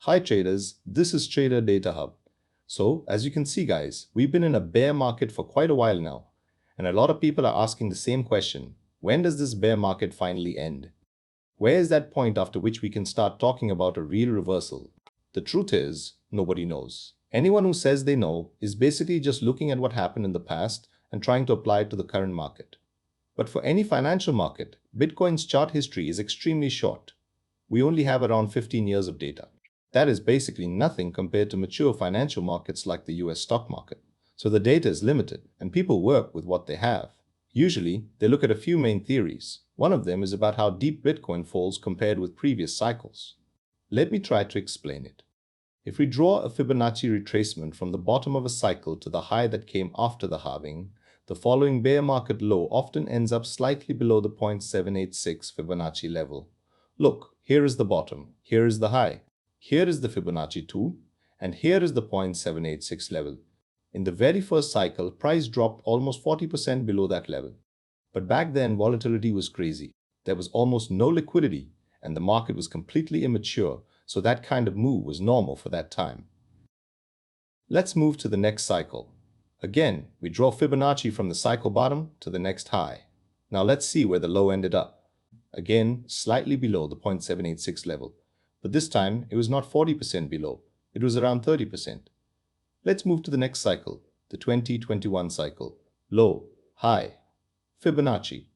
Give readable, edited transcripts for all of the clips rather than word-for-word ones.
Hi traders, this is Trader Data Hub. So, as you can see guys, we've been in a bear market for quite a while now. And a lot of people are asking the same question. When does this bear market finally end? Where is that point after which we can start talking about a real reversal? The truth is, nobody knows. Anyone who says they know is basically just looking at what happened in the past and trying to apply it to the current market. But for any financial market, Bitcoin's chart history is extremely short. We only have around 15 years of data. That is basically nothing compared to mature financial markets like the US stock market. So the data is limited and people work with what they have. Usually, they look at a few main theories. One of them is about how deep Bitcoin falls compared with previous cycles. Let me try to explain it. If we draw a Fibonacci retracement from the bottom of a cycle to the high that came after the halving, the following bear market low often ends up slightly below the 0.786 Fibonacci level. Look, here is the bottom, here is the high, here is the Fibonacci 2, and here is the 0.786 level. In the very first cycle, price dropped almost 40% below that level. But back then, volatility was crazy. There was almost no liquidity, and the market was completely immature, so that kind of move was normal for that time. Let's move to the next cycle. Again, we draw Fibonacci from the cycle bottom to the next high. Now let's see where the low ended up. Again, slightly below the 0.786 level, but this time it was not 40% below, it was around 30%. Let's move to the next cycle, the 2021 cycle. Low, high, Fibonacci.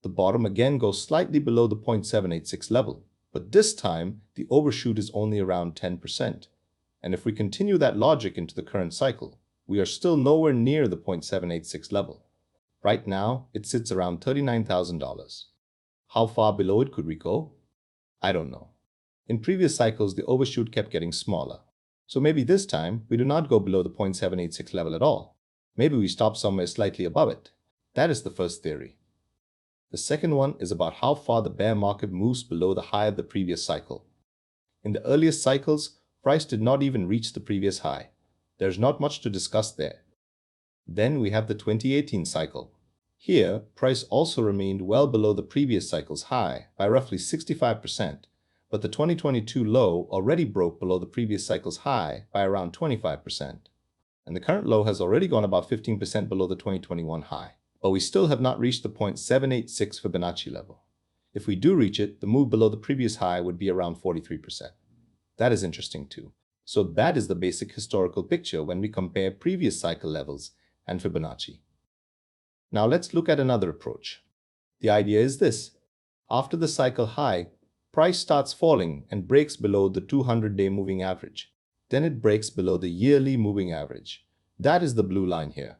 The bottom again goes slightly below the 0.786 level, but this time the overshoot is only around 10%. And if we continue that logic into the current cycle, we are still nowhere near the 0.786 level. Right now, it sits around $39,000. How far below it could we go? I don't know. In previous cycles, the overshoot kept getting smaller. So maybe this time, we do not go below the 0.786 level at all. Maybe we stop somewhere slightly above it. That is the first theory. The second one is about how far the bear market moves below the high of the previous cycle. In the earliest cycles, price did not even reach the previous high. There's not much to discuss there. Then we have the 2018 cycle. Here, price also remained well below the previous cycle's high by roughly 65%, but the 2022 low already broke below the previous cycle's high by around 25%. And the current low has already gone about 15% below the 2021 high, but we still have not reached the 0.786 Fibonacci level. If we do reach it, the move below the previous high would be around 43%. That is interesting too. So that is the basic historical picture when we compare previous cycle levels and Fibonacci. Now let's look at another approach. The idea is this. After the cycle high, price starts falling and breaks below the 200-day moving average. Then it breaks below the yearly moving average. That is the blue line here.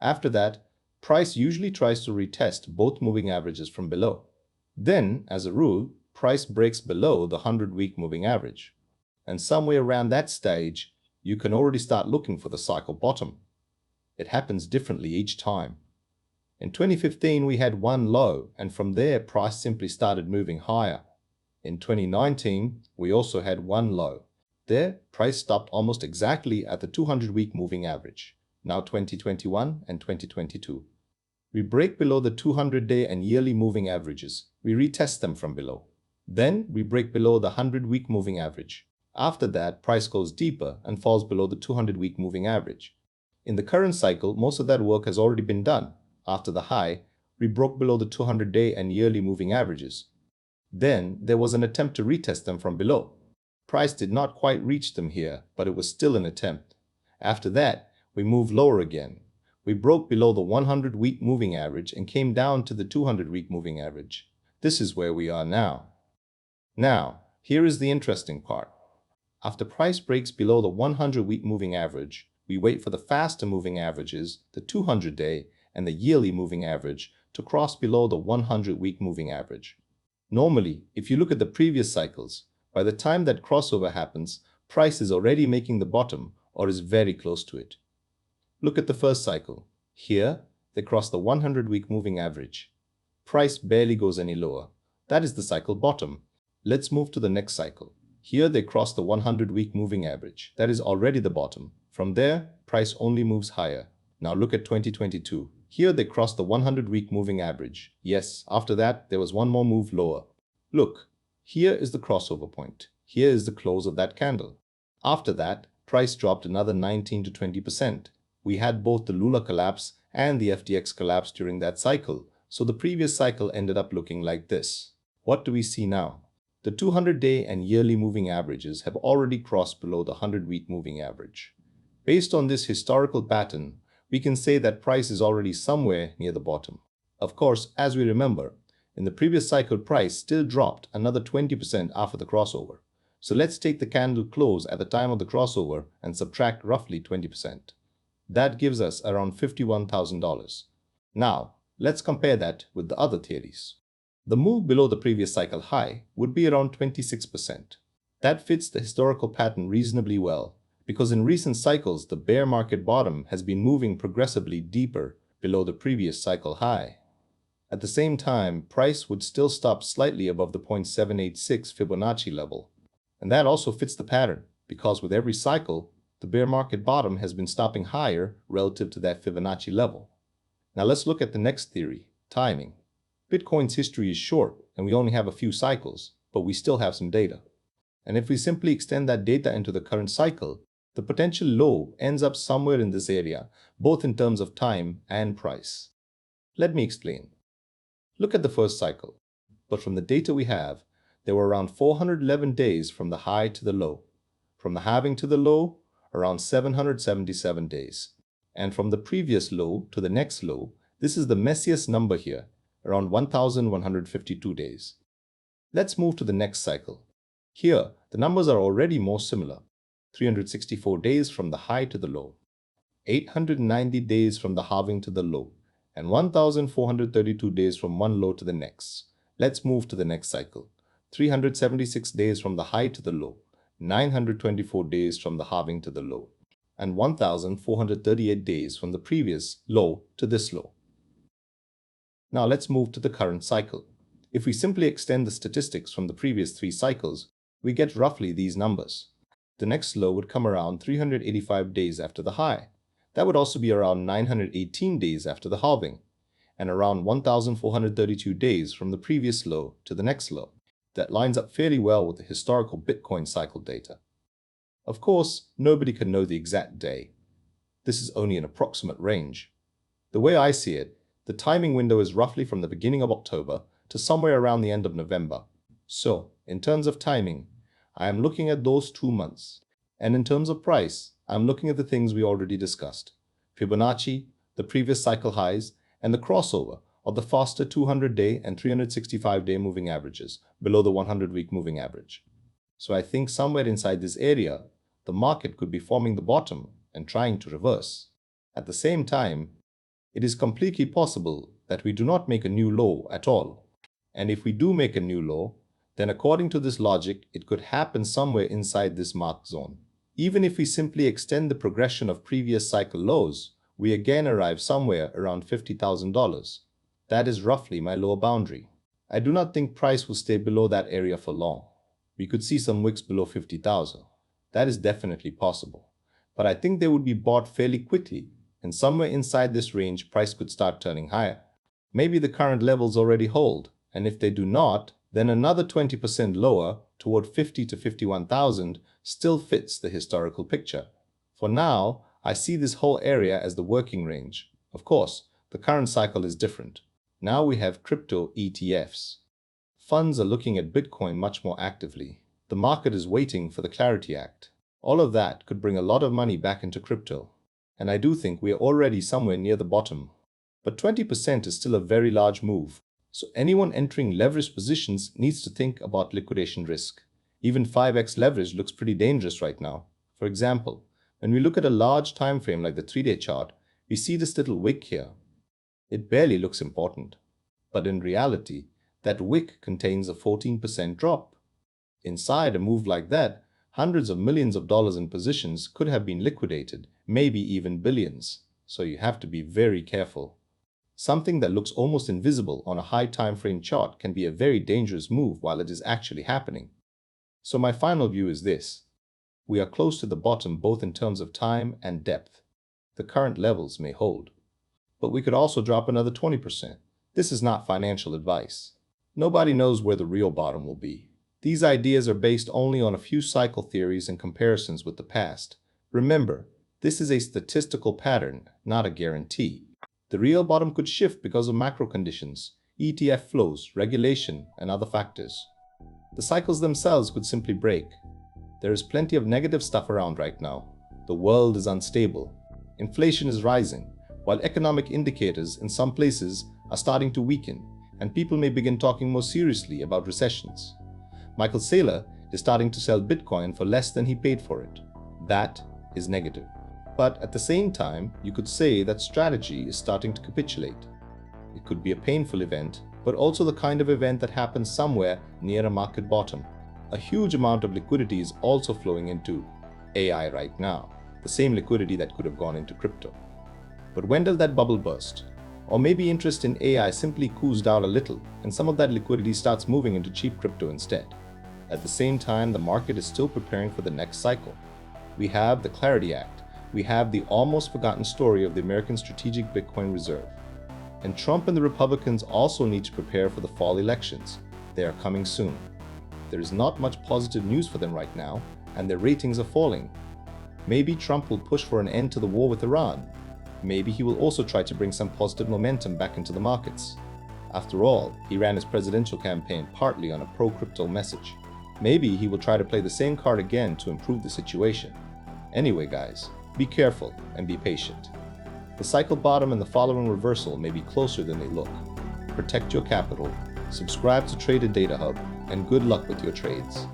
After that, price usually tries to retest both moving averages from below. Then, as a rule, price breaks below the 100-week moving average. And somewhere around that stage, you can already start looking for the cycle bottom. It happens differently each time. In 2015, we had one low, and from there, price simply started moving higher. In 2019, we also had one low. There, price stopped almost exactly at the 200-week moving average. Now 2021 and 2022. We break below the 200-day and yearly moving averages. We retest them from below. Then, we break below the 100-week moving average. After that, price goes deeper and falls below the 200-week moving average. In the current cycle, most of that work has already been done. After the high, we broke below the 200-day and yearly moving averages. Then, there was an attempt to retest them from below. Price did not quite reach them here, but it was still an attempt. After that, we moved lower again. We broke below the 100-week moving average and came down to the 200-week moving average. This is where we are now. Now, here is the interesting part. After price breaks below the 100-week moving average, we wait for the faster moving averages, the 200-day and the yearly moving average, to cross below the 100-week moving average. Normally, if you look at the previous cycles, by the time that crossover happens, price is already making the bottom or is very close to it. Look at the first cycle. Here, they cross the 100-week moving average. Price barely goes any lower. That is the cycle bottom. Let's move to the next cycle. Here they cross the 100-week moving average. That is already the bottom. From there, price only moves higher. Now look at 2022. Here they crossed the 100-week moving average. Yes, after that, there was one more move lower. Look, here is the crossover point. Here is the close of that candle. After that, price dropped another 19 to 20%. We had both the Lula collapse and the FTX collapse during that cycle, so the previous cycle ended up looking like this. What do we see now? The 200-day and yearly moving averages have already crossed below the 100-week moving average. Based on this historical pattern, we can say that price is already somewhere near the bottom. Of course, as we remember, in the previous cycle price still dropped another 20% after the crossover. So let's take the candle close at the time of the crossover and subtract roughly 20%. That gives us around $51,000. Now, let's compare that with the other theories. The move below the previous cycle high would be around 26%. That fits the historical pattern reasonably well, because in recent cycles the bear market bottom has been moving progressively deeper below the previous cycle high. At the same time, price would still stop slightly above the 0.786 Fibonacci level. And that also fits the pattern, because with every cycle, the bear market bottom has been stopping higher relative to that Fibonacci level. Now let's look at the next theory, timing. Bitcoin's history is short and we only have a few cycles, but we still have some data. And if we simply extend that data into the current cycle, the potential low ends up somewhere in this area, both in terms of time and price. Let me explain. Look at the first cycle, but from the data we have, there were around 411 days from the high to the low. From the halving to the low, around 777 days. And from the previous low to the next low, this is the messiest number here, around 1,152 days. Let's move to the next cycle. Here, the numbers are already more similar. 364 days from the high to the low, 890 days from the halving to the low, and 1,432 days from one low to the next. Let's move to the next cycle. 376 days from the high to the low, 924 days from the halving to the low, and 1,438 days from the previous low to this low. Now let's move to the current cycle. If we simply extend the statistics from the previous three cycles, we get roughly these numbers. The next low would come around 385 days after the high. That would also be around 918 days after the halving, and around 1,432 days from the previous low to the next low. That lines up fairly well with the historical Bitcoin cycle data. Of course, nobody can know the exact day. This is only an approximate range. The way I see it, the timing window is roughly from the beginning of October to somewhere around the end of November. So, in terms of timing, I am looking at those 2 months. And in terms of price, I'm looking at the things we already discussed. Fibonacci, the previous cycle highs, and the crossover of the faster 200-day and 365-day moving averages below the 100-week moving average. So I think somewhere inside this area, the market could be forming the bottom and trying to reverse. At the same time, it is completely possible that we do not make a new low at all. And if we do make a new low, then according to this logic, it could happen somewhere inside this marked zone. Even if we simply extend the progression of previous cycle lows, we again arrive somewhere around $50,000. That is roughly my lower boundary. I do not think price will stay below that area for long. We could see some wicks below 50,000. That is definitely possible. But I think they would be bought fairly quickly, and somewhere inside this range, price could start turning higher. Maybe the current levels already hold, and if they do not, then another 20% lower toward 50 to 51,000 still fits the historical picture. For now, I see this whole area as the working range. Of course, the current cycle is different. Now we have crypto ETFs. Funds are looking at Bitcoin much more actively. The market is waiting for the Clarity Act. All of that could bring a lot of money back into crypto. And I do think we are already somewhere near the bottom. But 20% is still a very large move. So anyone entering leveraged positions needs to think about liquidation risk. Even 5x leverage looks pretty dangerous right now. For example, when we look at a large time frame like the 3-day chart, we see this little wick here. It barely looks important. But in reality, that wick contains a 14% drop. Inside a move like that, hundreds of millions of dollars in positions could have been liquidated, maybe even billions. So you have to be very careful. Something that looks almost invisible on a high time frame chart can be a very dangerous move while it is actually happening. So my final view is this. We are close to the bottom both in terms of time and depth. The current levels may hold. But we could also drop another 20%. This is not financial advice. Nobody knows where the real bottom will be. These ideas are based only on a few cycle theories and comparisons with the past. Remember, this is a statistical pattern, not a guarantee. The real bottom could shift because of macro conditions, ETF flows, regulation, and other factors. The cycles themselves could simply break. There is plenty of negative stuff around right now. The world is unstable. Inflation is rising, while economic indicators in some places are starting to weaken, and people may begin talking more seriously about recessions. Michael Saylor is starting to sell Bitcoin for less than he paid for it. That is negative. But at the same time, you could say that strategy is starting to capitulate. It could be a painful event, but also the kind of event that happens somewhere near a market bottom. A huge amount of liquidity is also flowing into AI right now, the same liquidity that could have gone into crypto. But when does that bubble burst? Or maybe interest in AI simply cools down a little and some of that liquidity starts moving into cheap crypto instead. At the same time, the market is still preparing for the next cycle. We have the Clarity Act. We have the almost forgotten story of the American Strategic Bitcoin Reserve. And Trump and the Republicans also need to prepare for the fall elections. They are coming soon. There is not much positive news for them right now, and their ratings are falling. Maybe Trump will push for an end to the war with Iran. Maybe he will also try to bring some positive momentum back into the markets. After all, he ran his presidential campaign partly on a pro-crypto message. Maybe he will try to play the same card again to improve the situation. Anyway, guys, be careful and be patient. The cycle bottom and the following reversal may be closer than they look. Protect your capital, subscribe to Traded Data Hub, and good luck with your trades.